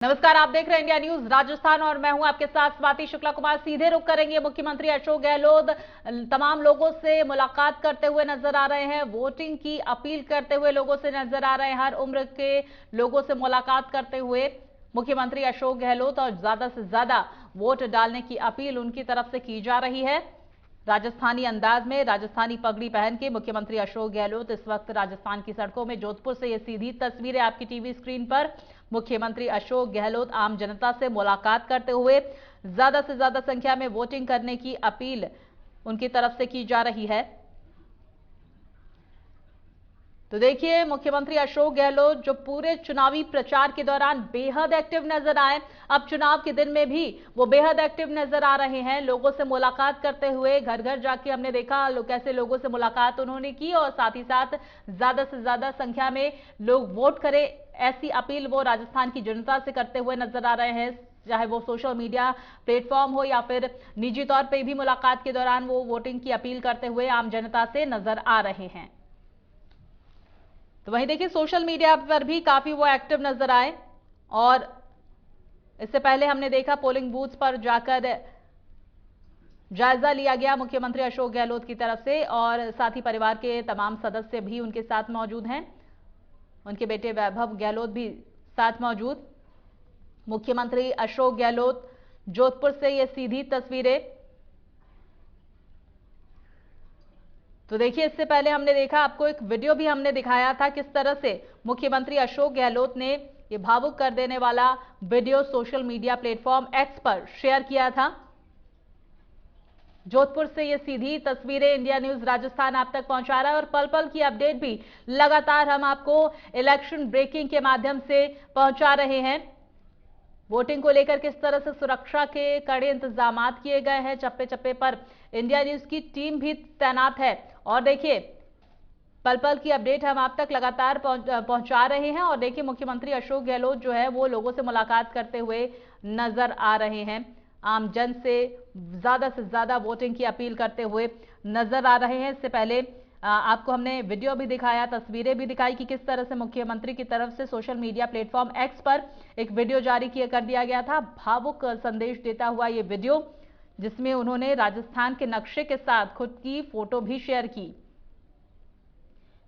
नमस्कार, आप देख रहे हैं इंडिया न्यूज राजस्थान और मैं हूं आपके साथ स्वाति शुक्ला कुमार। सीधे रुख करेंगे मुख्यमंत्री अशोक गहलोत तमाम लोगों से मुलाकात करते हुए नजर आ रहे हैं, वोटिंग की अपील करते हुए लोगों से नजर आ रहे हैं, हर उम्र के लोगों से मुलाकात करते हुए मुख्यमंत्री अशोक गहलोत और ज्यादा से ज्यादा वोट डालने की अपील उनकी तरफ से की जा रही है। राजस्थानी अंदाज में राजस्थानी पगड़ी पहन के मुख्यमंत्री अशोक गहलोत इस वक्त राजस्थान की सड़कों में। जोधपुर से ये सीधी तस्वीरें आपकी टीवी स्क्रीन पर। मुख्यमंत्री अशोक गहलोत आम जनता से मुलाकात करते हुए ज्यादा से ज्यादा संख्या में वोटिंग करने की अपील उनकी तरफ से की जा रही है। तो देखिए, मुख्यमंत्री अशोक गहलोत जो पूरे चुनावी प्रचार के दौरान बेहद एक्टिव नजर आए, अब चुनाव के दिन में भी वो बेहद एक्टिव नजर आ रहे हैं। लोगों से मुलाकात करते हुए घर घर जाके हमने देखा कैसे लोगों से मुलाकात उन्होंने की और साथ ही साथ ज्यादा से ज्यादा संख्या में लोग वोट करें, ऐसी अपील वो राजस्थान की जनता से करते हुए नजर आ रहे हैं। चाहे वो सोशल मीडिया प्लेटफॉर्म हो या फिर निजी तौर पर भी मुलाकात के दौरान वो वोटिंग की अपील करते हुए आम जनता से नजर आ रहे हैं। तो वहीं देखिए, सोशल मीडिया पर भी काफी वो एक्टिव नजर आए और इससे पहले हमने देखा पोलिंग बूथ पर जाकर जायजा लिया गया मुख्यमंत्री अशोक गहलोत की तरफ से और साथ ही परिवार के तमाम सदस्य भी उनके साथ मौजूद हैं। उनके बेटे वैभव गहलोत भी साथ मौजूद। मुख्यमंत्री अशोक गहलोत जोधपुर से ये सीधी तस्वीरें। तो देखिए, इससे पहले हमने देखा, आपको एक वीडियो भी हमने दिखाया था किस तरह से मुख्यमंत्री अशोक गहलोत ने ये भावुक कर देने वाला video social media platform x पर शेयर किया था। जोधपुर से ये सीधी तस्वीरें इंडिया न्यूज राजस्थान आप तक पहुंचा रहा है और पल पल की अपडेट भी लगातार हम आपको इलेक्शन ब्रेकिंग के माध्यम से पहुंचा रहे हैं। वोटिंग को लेकर किस तरह से सुरक्षा के कड़े इंतजाम किए गए हैं, चप्पे चप्पे पर इंडिया न्यूज की टीम भी तैनात है। और देखिए, पल पल की अपडेट हम आप तक लगातार पहुंचा रहे हैं। और देखिए, मुख्यमंत्री अशोक गहलोत जो है वो लोगों से मुलाकात करते हुए नजर आ रहे हैं, आम जन से ज्यादा वोटिंग की अपील करते हुए नजर आ रहे हैं। इससे पहले आपको हमने वीडियो भी दिखाया, तस्वीरें भी दिखाई कि किस तरह से मुख्यमंत्री की तरफ से सोशल मीडिया प्लेटफॉर्म एक्स पर एक वीडियो जारी कर दिया गया था, भावुक संदेश देता हुआ ये वीडियो, जिसमें उन्होंने राजस्थान के नक्शे के साथ खुद की फोटो भी शेयर की।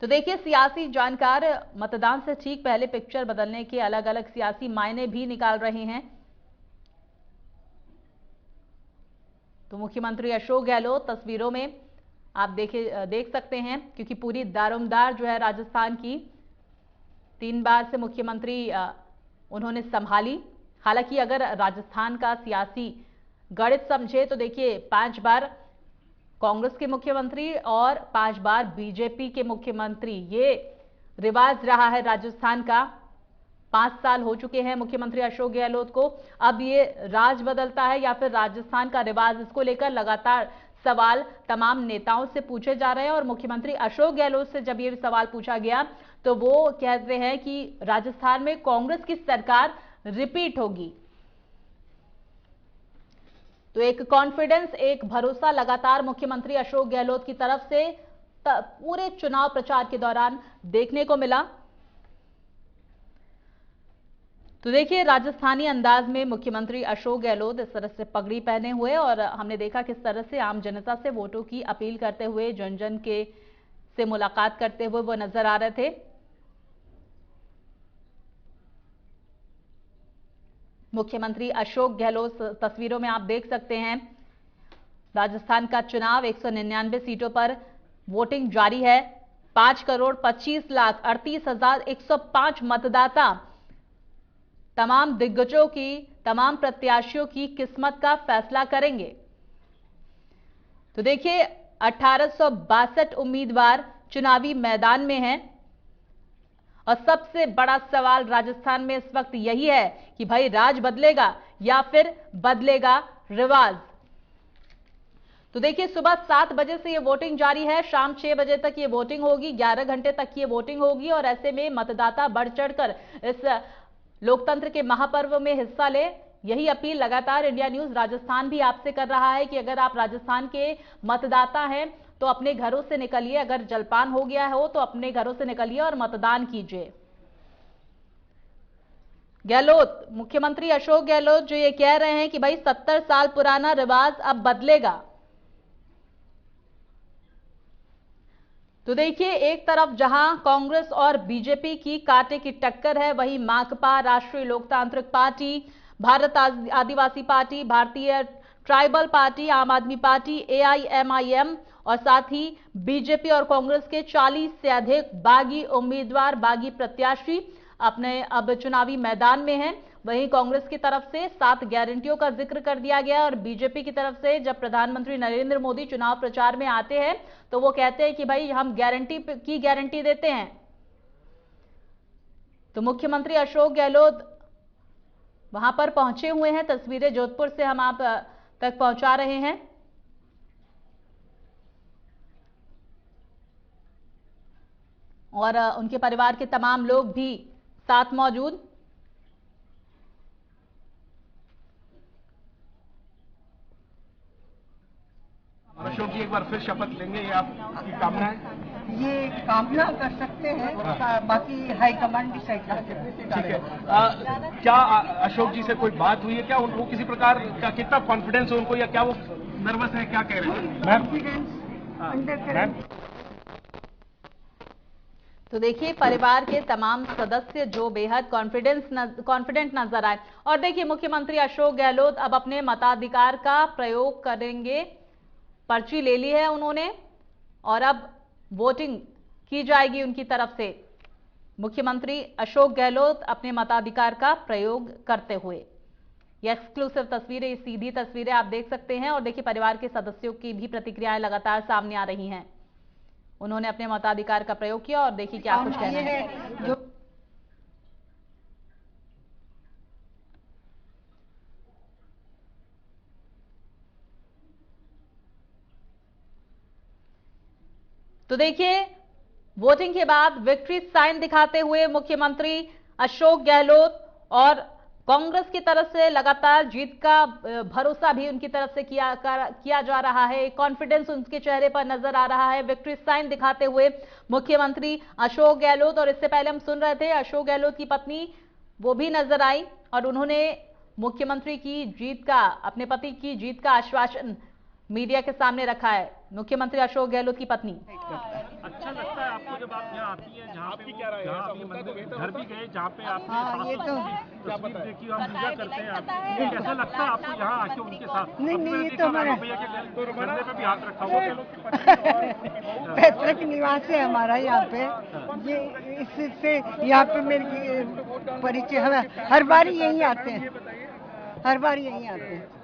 तो देखिए, सियासी जानकार मतदान से ठीक पहले पिक्चर बदलने के अलग अलग सियासी मायने भी निकाल रहे हैं। तो मुख्यमंत्री अशोक गहलोत तस्वीरों में आप देख सकते हैं, क्योंकि पूरी दारोमदार जो है राजस्थान की 3 बार से मुख्यमंत्री उन्होंने संभाली। हालांकि अगर राजस्थान का सियासी गणित समझे तो देखिए, 5 बार कांग्रेस के मुख्यमंत्री और 5 बार बीजेपी के मुख्यमंत्री, ये रिवाज रहा है राजस्थान का। 5 साल हो चुके हैं मुख्यमंत्री अशोक गहलोत को। अब ये राज बदलता है या फिर राजस्थान का रिवाज, इसको लेकर लगातार सवाल तमाम नेताओं से पूछे जा रहे हैं। और मुख्यमंत्री अशोक गहलोत से जब ये सवाल पूछा गया तो वो कहते हैं कि राजस्थान में कांग्रेस की सरकार रिपीट होगी। तो एक कॉन्फिडेंस, एक भरोसा लगातार मुख्यमंत्री अशोक गहलोत की तरफ से पूरे चुनाव प्रचार के दौरान देखने को मिला। तो देखिए, राजस्थानी अंदाज में मुख्यमंत्री अशोक गहलोत इस तरह से पगड़ी पहने हुए और हमने देखा किस तरह से आम जनता से वोटों की अपील करते हुए, जन जन के से मुलाकात करते हुए वो नजर आ रहे थे। मुख्यमंत्री अशोक गहलोत तस्वीरों में आप देख सकते हैं। राजस्थान का चुनाव 199 सीटों पर वोटिंग जारी है। 5,25,38,105 मतदाता तमाम दिग्गजों की, तमाम प्रत्याशियों की किस्मत का फैसला करेंगे। तो देखिए, 1862 उम्मीदवार चुनावी मैदान में हैं और सबसे बड़ा सवाल राजस्थान में इस वक्त यही है कि भाई, राज बदलेगा या फिर बदलेगा रिवाज। तो देखिए, सुबह 7 बजे से ये वोटिंग जारी है, शाम 6 बजे तक ये वोटिंग होगी, 11 घंटे तक ये वोटिंग होगी। और ऐसे में मतदाता बढ़ चढ़कर इस लोकतंत्र के महापर्व में हिस्सा ले, यही अपील लगातार इंडिया न्यूज राजस्थान भी आपसे कर रहा है कि अगर आप राजस्थान के मतदाता हैं तो अपने घरों से निकलिए, अगर जलपान हो गया हो तो अपने घरों से निकलिए और मतदान कीजिए। गहलोत, मुख्यमंत्री अशोक गहलोत जो ये कह रहे हैं कि भाई 70 साल पुराना रिवाज अब बदलेगा। तो देखिए, एक तरफ जहां कांग्रेस और बीजेपी की कांटे की टक्कर है, वहीं माकपा, राष्ट्रीय लोकतांत्रिक पार्टी, भारत आदिवासी पार्टी, भारतीय ट्राइबल पार्टी, आम आदमी पार्टी, एआईएमआईएम और साथ ही बीजेपी और कांग्रेस के 40 से अधिक बागी उम्मीदवार, बागी प्रत्याशी अपने अब चुनावी मैदान में हैं। वहीं कांग्रेस की तरफ से 7 गारंटियों का जिक्र कर दिया गया और बीजेपी की तरफ से जब प्रधानमंत्री नरेंद्र मोदी चुनाव प्रचार में आते हैं तो वो कहते हैं कि भाई हम गारंटी देते हैं। तो मुख्यमंत्री अशोक गहलोत वहां पर पहुंचे हुए हैं। तस्वीरें जोधपुर से हम आप तक पहुंचा रहे हैं। और उनके परिवार के तमाम लोग भी साथ मौजूद। अशोक जी एक बार फिर शपथ लेंगे, ये आपकी कामना है? ये कामना कर सकते हैं, बाकी हाईकमांड डिसाइड करते हैं। ठीक है। क्या अशोक जी से कोई बात हुई है क्या? उनको किसी प्रकार का कितना कॉन्फिडेंस है उनको, या क्या वो नर्वस है, क्या कह रहे हैं? कॉन्फिडेंस तो देखिए, परिवार के तमाम सदस्य जो बेहद कॉन्फिडेंट नजर आए। और देखिए, मुख्यमंत्री अशोक गहलोत अब अपने मताधिकार का प्रयोग करेंगे। पर्ची ले ली है उन्होंने और अब वोटिंग की जाएगी उनकी तरफ से। मुख्यमंत्री अशोक गहलोत अपने मताधिकार का प्रयोग करते हुए। ये एक्सक्लूसिव तस्वीरें, सीधी तस्वीरें आप देख सकते हैं। और देखिए, परिवार के सदस्यों की भी प्रतिक्रियाएं लगातार सामने आ रही हैं। उन्होंने अपने मताधिकार का प्रयोग किया और देखिए क्या कुछ कहना है। जो तो देखिए, वोटिंग के बाद विक्ट्री साइन दिखाते हुए मुख्यमंत्री अशोक गहलोत और कांग्रेस की तरफ से लगातार जीत का भरोसा भी उनकी तरफ से किया जा रहा है। कॉन्फिडेंस उनके चेहरे पर नजर आ रहा है। विक्ट्री साइन दिखाते हुए मुख्यमंत्री अशोक गहलोत। और इससे पहले हम सुन रहे थे अशोक गहलोत की पत्नी, वो भी नजर आई और उन्होंने मुख्यमंत्री की जीत का, अपने पति की जीत का आश्वासन मीडिया के सामने रखा है। मुख्यमंत्री अशोक गहलोत की पत्नी। अच्छा लगता है आपको जब आप यहाँ आती हैं, जहाँ पे क्या रहा है, घर भी गए जहाँ पे आपने ये तो तस्वीर देखी, हम पूजा करते हैं आपकी, कैसा लगता है आपको यहाँ आके उनके साथ? नहीं, ये तो हमारा भैया के गले पे भी हाथ रखा हुआ। पैतृक निवास है हमारा यहाँ पे। ये इससे यहाँ पे मेरी परिचय, हम हर बार यहीं आते हैं, हर बार यहीं आते हैं।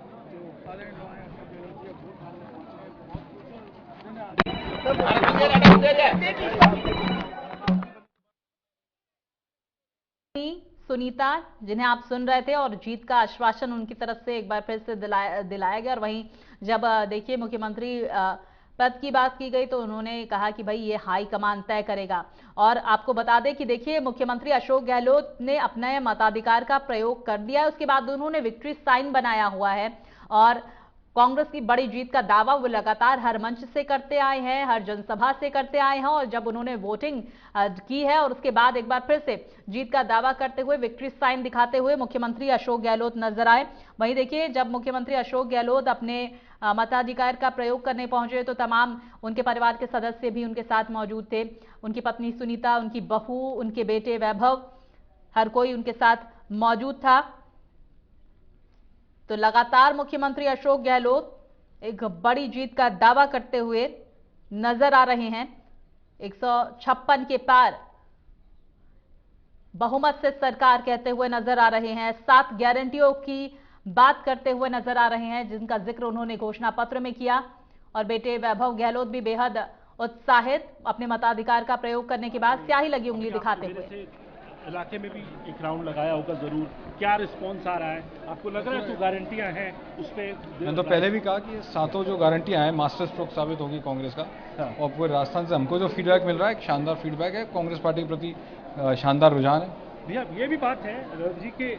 सुनीता, जिन्हें आप सुन रहे थे, और जीत का आश्वासन उनकी तरफ से एक बार फिर से दिलाया गया। और वहीं जब देखिए मुख्यमंत्री पद की बात की गई तो उन्होंने कहा कि भाई ये हाई कमान तय करेगा। और आपको बता दें कि देखिए, मुख्यमंत्री अशोक गहलोत ने अपने मताधिकार का प्रयोग कर दिया है। उसके बाद उन्होंने विक्ट्री साइन बनाया हुआ है और कांग्रेस की बड़ी जीत का दावा वो लगातार हर मंच से करते आए हैं, हर जनसभा से करते आए हैं। और जब उन्होंने वोटिंग की है और उसके बाद एक बार फिर से जीत का दावा करते हुए, विक्ट्री साइन दिखाते हुए मुख्यमंत्री अशोक गहलोत नजर आए। वहीं देखिए, जब मुख्यमंत्री अशोक गहलोत अपने मताधिकार का प्रयोग करने पहुंचे तो तमाम उनके परिवार के सदस्य भी उनके साथ मौजूद थे। उनकी पत्नी सुनीता, उनकी बहू, उनके बेटे वैभव, हर कोई उनके साथ मौजूद था। तो लगातार मुख्यमंत्री अशोक गहलोत एक बड़ी जीत का दावा करते हुए नजर आ रहे हैं। 156 के पार बहुमत से सरकार कहते हुए नजर आ रहे हैं। 7 गारंटियों की बात करते हुए नजर आ रहे हैं, जिनका जिक्र उन्होंने घोषणा पत्र में किया। और बेटे वैभव गहलोत भी बेहद उत्साहित, अपने मताधिकार का प्रयोग करने के बाद स्याही लगी उंगली दिखाते हुए। इलाके में भी एक राउंड लगाया होगा जरूर, क्या रिस्पॉन्स आ रहा है? आपको लग रहा है जो गारंटियां हैं उस पर? मैंने तो पहले भी कहा कि ये 7 जो गारंटियां हैं मास्टर स्ट्रोक साबित होगी कांग्रेस का। और पूरे राजस्थान से हमको जो फीडबैक मिल रहा है, एक शानदार फीडबैक है, कांग्रेस पार्टी के प्रति शानदार रुझान है। भैया ये भी बात है रवि जी के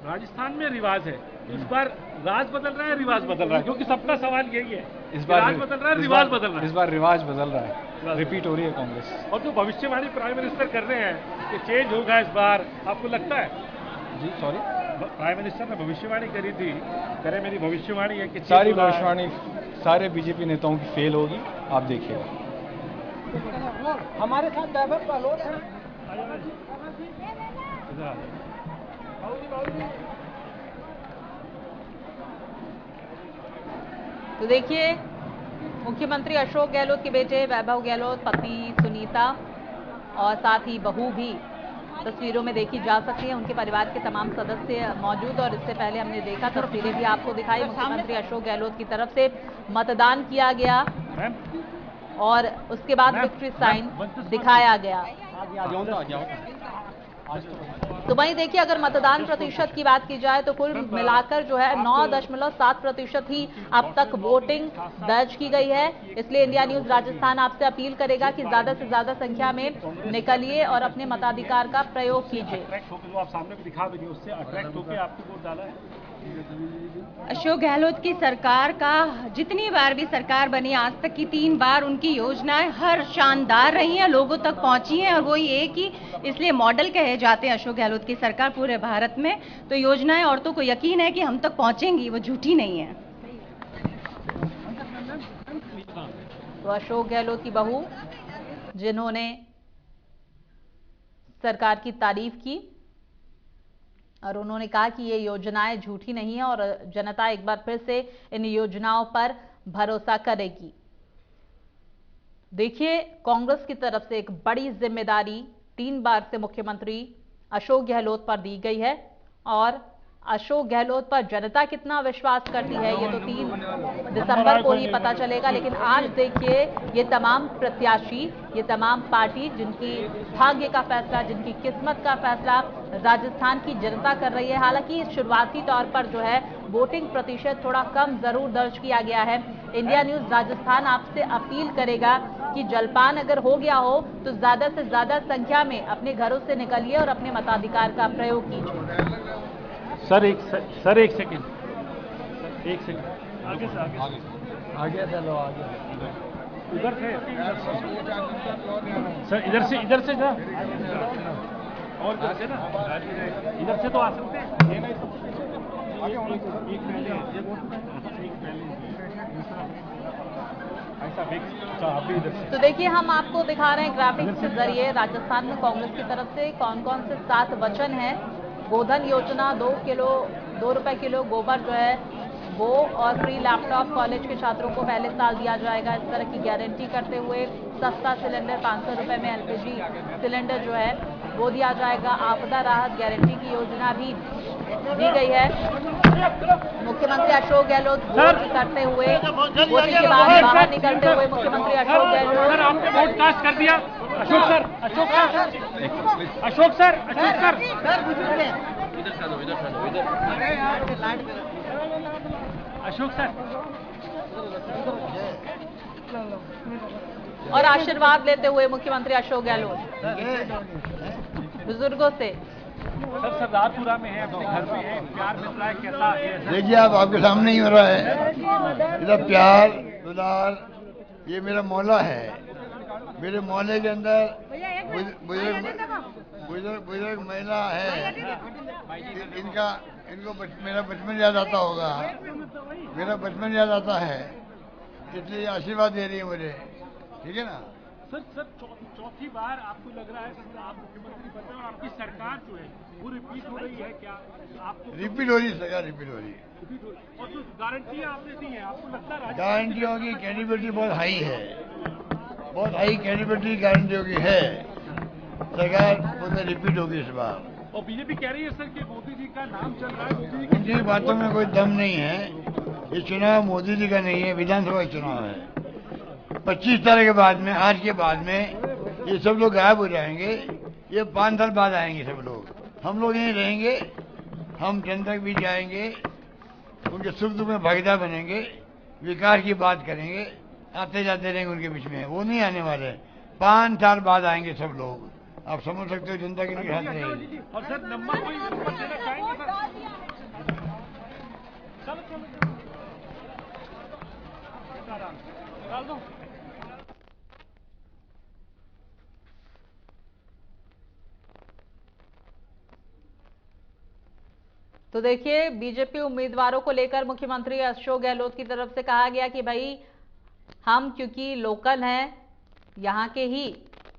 राजस्थान में रिवाज है, इस बार राज बदल रहा है, रिवाज बदल रहा है, क्योंकि सबका सवाल यही है, इस बार राज बदल रहा है, रिवाज बदल रहा है। इस बार रिवाज बदल रहा है, रिपीट हो रही है कांग्रेस। और जो भविष्यवाणी प्राइम मिनिस्टर कर रहे हैं कि चेंज होगा इस बार, आपको लगता है? जी सॉरी, प्राइम मिनिस्टर ने भविष्यवाणी करी थी, कह रहे मेरी भविष्यवाणी है कि सारी भविष्यवाणी सारे बीजेपी नेताओं की फेल होगी, आप देखिएगा। हमारे साथ ड्राइवर का लोग है। तो देखिए, मुख्यमंत्री अशोक गहलोत के बेटे वैभव गहलोत, पत्नी सुनीता और साथ ही बहू भी तस्वीरों में देखी जा सकती है। उनके परिवार के तमाम सदस्य मौजूद, और इससे पहले हमने देखा, तस्वीरें भी आपको दिखाई, मुख्यमंत्री अशोक गहलोत की तरफ से मतदान किया गया और उसके बाद विक्ट्री साइन दिखाया गया। तो वहीं देखिए, अगर मतदान प्रतिशत की बात की जाए तो कुल मिलाकर जो है 9.7% ही अब तक वोटिंग दर्ज की गई है। इसलिए इंडिया न्यूज राजस्थान आपसे अपील करेगा कि ज्यादा से ज्यादा संख्या में निकलिए और अपने मताधिकार का प्रयोग कीजिए। जो आप सामने भी दिखा भी उससे अट्रैक्ट होकर आपको वोट डाला है। अशोक गहलोत की सरकार का जितनी बार भी सरकार बनी आज तक की 3 बार उनकी योजनाएं हर शानदार रही हैं, लोगों तक पहुंची हैं, और वो एक ही इसलिए मॉडल कहे जाते हैं अशोक गहलोत की सरकार पूरे भारत में। तो योजनाएं औरतों को यकीन है कि हम तक पहुंचेंगी, वो झूठी नहीं है। तो अशोक गहलोत की बहू जिन्होंने सरकार की तारीफ की और उन्होंने कहा कि ये योजनाएं झूठी नहीं है और जनता एक बार फिर से इन योजनाओं पर भरोसा करेगी। देखिए, कांग्रेस की तरफ से एक बड़ी जिम्मेदारी 3 बार से मुख्यमंत्री अशोक गहलोत पर दी गई है और अशोक गहलोत पर जनता कितना विश्वास करती है ये तो 3 दिसंबर को ही पता चलेगा। लेकिन आज देखिए, ये तमाम प्रत्याशी, ये तमाम पार्टी जिनकी भाग्य का फैसला, जिनकी किस्मत का फैसला राजस्थान की जनता कर रही है। हालांकि शुरुआती तौर पर जो है वोटिंग प्रतिशत थोड़ा कम जरूर दर्ज किया गया है। इंडिया न्यूज राजस्थान आपसे अपील करेगा कि जलपान अगर हो गया हो तो ज्यादा से ज्यादा संख्या में अपने घरों से निकलिए और अपने मताधिकार का प्रयोग कीजिए। सर एक सेकंड, आगे से आगे चलो, आगे उधर से सर, इधर से जा, और इधर से ना, इधर से तो आ सकते हैं। एक पहले ऐसा आप भी इधर से। तो देखिए, हम आपको दिखा रहे हैं ग्राफिक्स के जरिए राजस्थान में कांग्रेस की तरफ से कौन कौन से 7 वचन हैं। गोधन योजना, 2 रुपए किलो गोबर जो है वो, और फ्री लैपटॉप कॉलेज के छात्रों को पहले साल दिया जाएगा, इस तरह की गारंटी करते हुए सस्ता सिलेंडर 500 रुपए में एलपीजी सिलेंडर जो है वो दिया जाएगा। आपदा राहत गारंटी की योजना भी दी गई है। मुख्यमंत्री अशोक गहलोत वोट करते हुए, वोटिंग के बाद बाहर निकलते हुए मुख्यमंत्री अशोक गहलोत, आपने वोट कास्ट कर दिया। अशोक सर, अशोक सर और आशीर्वाद लेते हुए मुख्यमंत्री अशोक गहलोत बुजुर्गों से। सर सरदारपुरा में है, अपने घर में है, प्यार मिल रहा है, कैसा है? देखिए, आप आपके सामने ही हो रहा है, इधर प्यार दुलार, ये मेरा मोहल्ला है। मेरे मोहल्ले के अंदर बुजुर्ग महिला है, इनको मेरा बचपन याद आता होगा, मेरा बचपन याद आता है, इसलिए आशीर्वाद दे रही है मुझे, ठीक है ना। सर चौथी बार आपको लग रहा है आप मुख्यमंत्री बन रहे हैं और आपकी सरकार जो है वो रिपीट हो रही है क्या? आपको रिपीट हो रही है, सरकार रिपीट हो रही है। और जो गारंटियां आपने दी है, आपको लगता है गारंटियों की कैपेबिलिटी बहुत हाई है, बहुत हाई कैपेबिलिटी गारंटियों की है। सरकार उसमें रिपीट होगी इस बार। और बीजेपी कह रही है सर कि मोदी जी का नाम चल रहा है, मोदी जी उनकी बातों में कोई दम नहीं है। ये चुनाव मोदी जी का नहीं है, विधानसभा चुनाव है। 25 तारीख के बाद में, आज के बाद में ये सब लोग गायब हो जाएंगे। ये 5 साल बाद आएंगे सब लोग, हम लोग यहीं रहेंगे, हम जनता के बीच जाएंगे, उनके सुख दुख में भागीदार बनेंगे, विकास की बात करेंगे, आते जाते रहेंगे उनके बीच में। वो नहीं आने वाले, 5 साल बाद आएंगे सब लोग। आप समझ सकते हो जनता के लिए हाथ रहेगी। और सर नंबर कोई देना चाहेंगे सर? चलो तो देखिए, बीजेपी उम्मीदवारों को लेकर मुख्यमंत्री अशोक गहलोत की तरफ से कहा गया कि भाई हम क्योंकि लोकल हैं, यहाँ के ही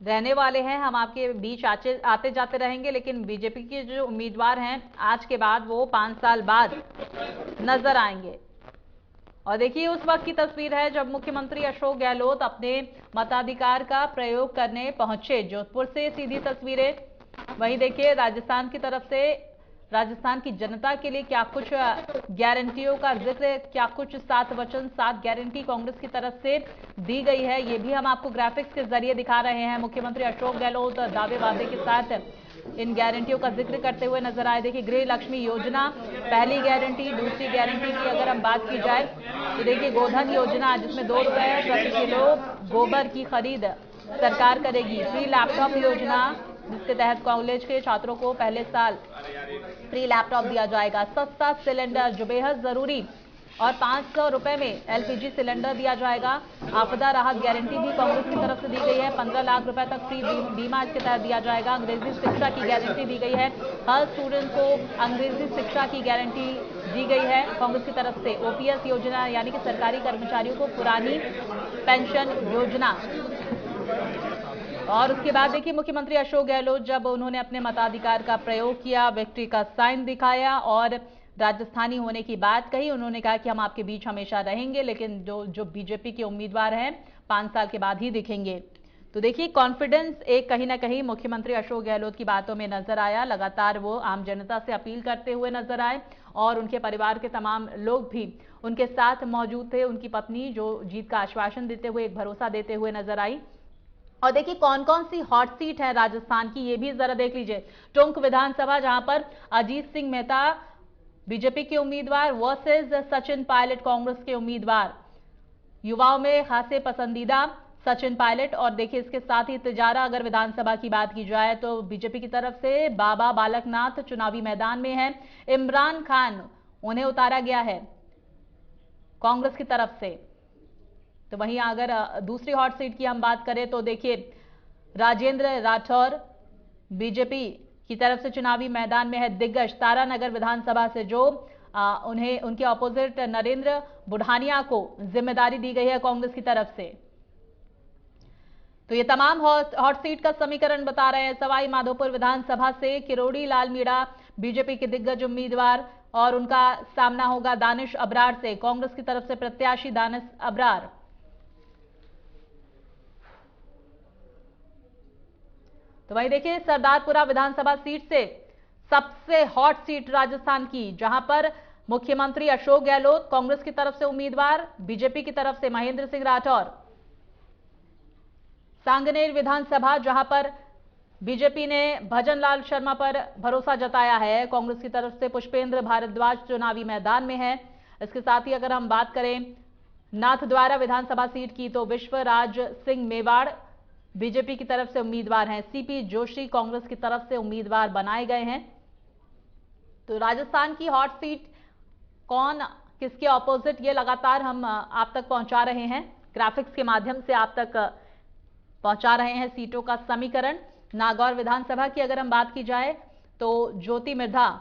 रहने वाले हैं, हम आपके बीच आते जाते रहेंगे, लेकिन बीजेपी के जो उम्मीदवार हैं आज के बाद वो 5 साल बाद नजर आएंगे। और देखिए, उस वक्त की तस्वीर है जब मुख्यमंत्री अशोक गहलोत अपने मताधिकार का प्रयोग करने पहुंचे। जोधपुर से सीधी तस्वीरें। वहीं देखिए, राजस्थान की तरफ से राजस्थान की जनता के लिए क्या कुछ गारंटियों का जिक्र, क्या कुछ 7 वचन 7 गारंटी कांग्रेस की तरफ से दी गई है, ये भी हम आपको ग्राफिक्स के जरिए दिखा रहे हैं। मुख्यमंत्री अशोक गहलोत दावे वादे के साथ इन गारंटियों का जिक्र करते हुए नजर आए। देखिए, गृह लक्ष्मी योजना पहली गारंटी। दूसरी गारंटी की अगर हम बात की जाए तो देखिए, गोधन योजना जिसमें 2 रुपए प्रति किलो गोबर की खरीद सरकार करेगी। फ्री लैपटॉप योजना जिसके तहत कॉलेज के छात्रों को पहले साल फ्री लैपटॉप दिया जाएगा। सस्ता सिलेंडर जो बेहद जरूरी, और 500 रुपए में एलपीजी सिलेंडर दिया जाएगा। आपदा राहत गारंटी भी कांग्रेस की तरफ से दी गई है। 15 लाख रुपए तक फ्री बीमा इसके तहत दिया जाएगा। अंग्रेजी शिक्षा की गारंटी दी गई है। हर स्टूडेंट को अंग्रेजी शिक्षा की गारंटी दी गई है कांग्रेस की तरफ से। ओपीएस योजना यानी कि सरकारी कर्मचारियों को पुरानी पेंशन योजना। और उसके बाद देखिए, मुख्यमंत्री अशोक गहलोत जब उन्होंने अपने मताधिकार का प्रयोग किया, विक्ट्री का साइन दिखाया और राजस्थानी होने की बात कही। उन्होंने कहा कि हम आपके बीच हमेशा रहेंगे, लेकिन जो बीजेपी के उम्मीदवार हैं 5 साल के बाद ही दिखेंगे। तो देखिए, कॉन्फिडेंस एक कहीं ना कहीं मुख्यमंत्री अशोक गहलोत की बातों में नजर आया। लगातार वो आम जनता से अपील करते हुए नजर आए और उनके परिवार के तमाम लोग भी उनके साथ मौजूद थे। उनकी पत्नी जो जीत का आश्वासन देते हुए, एक भरोसा देते हुए नजर आई। और देखिए, कौन कौन सी हॉट सीट है राजस्थान की, ये भी जरा देख लीजिए। टोंक विधानसभा, जहां पर अजीत सिंह मेहता बीजेपी के उम्मीदवार वर्सेस सचिन पायलट कांग्रेस के उम्मीदवार। युवाओं में खासे पसंदीदा सचिन पायलट। और देखिए, इसके साथ ही तिजारा अगर विधानसभा की बात की जाए तो बीजेपी की तरफ से बाबा बालकनाथ चुनावी मैदान में है। इमरान खान उन्हें उतारा गया है कांग्रेस की तरफ से। तो वहीं अगर दूसरी हॉट सीट की हम बात करें तो देखिए, राजेंद्र राठौर बीजेपी की तरफ से चुनावी मैदान में है। दिग्गज तारानगर विधानसभा से जो उन्हें उनके ऑपोजिट नरेंद्र बुढ़ानिया को जिम्मेदारी दी गई है कांग्रेस की तरफ से। तो ये तमाम हॉट सीट का समीकरण बता रहे हैं। सवाई माधोपुर विधानसभा से किरोड़ी लाल मीणा बीजेपी के दिग्गज उम्मीदवार और उनका सामना होगा दानिश अबरार से, कांग्रेस की तरफ से प्रत्याशी दानिश अबरार। तो वहीं देखिए, सरदारपुरा विधानसभा सीट से सबसे हॉट सीट राजस्थान की, जहां पर मुख्यमंत्री अशोक गहलोत कांग्रेस की तरफ से उम्मीदवार, बीजेपी की तरफ से महेंद्र सिंह राठौर। सांगनेर विधानसभा, जहां पर बीजेपी ने भजन लाल शर्मा पर भरोसा जताया है, कांग्रेस की तरफ से पुष्पेंद्र भारद्वाज चुनावी मैदान में है। इसके साथ ही अगर हम बात करें नाथद्वारा विधानसभा सीट की तो विश्वराज सिंह मेवाड़ बीजेपी की तरफ से उम्मीदवार हैं। सीपी जोशी कांग्रेस की तरफ से उम्मीदवार बनाए गए हैं। तो राजस्थान की हॉट सीट कौन किसके ऑपोजिट, ये लगातार हम आप तक पहुंचा रहे हैं, ग्राफिक्स के माध्यम से आप तक पहुंचा रहे हैं सीटों का समीकरण। नागौर विधानसभा की अगर हम बात की जाए तो ज्योति मिर्धा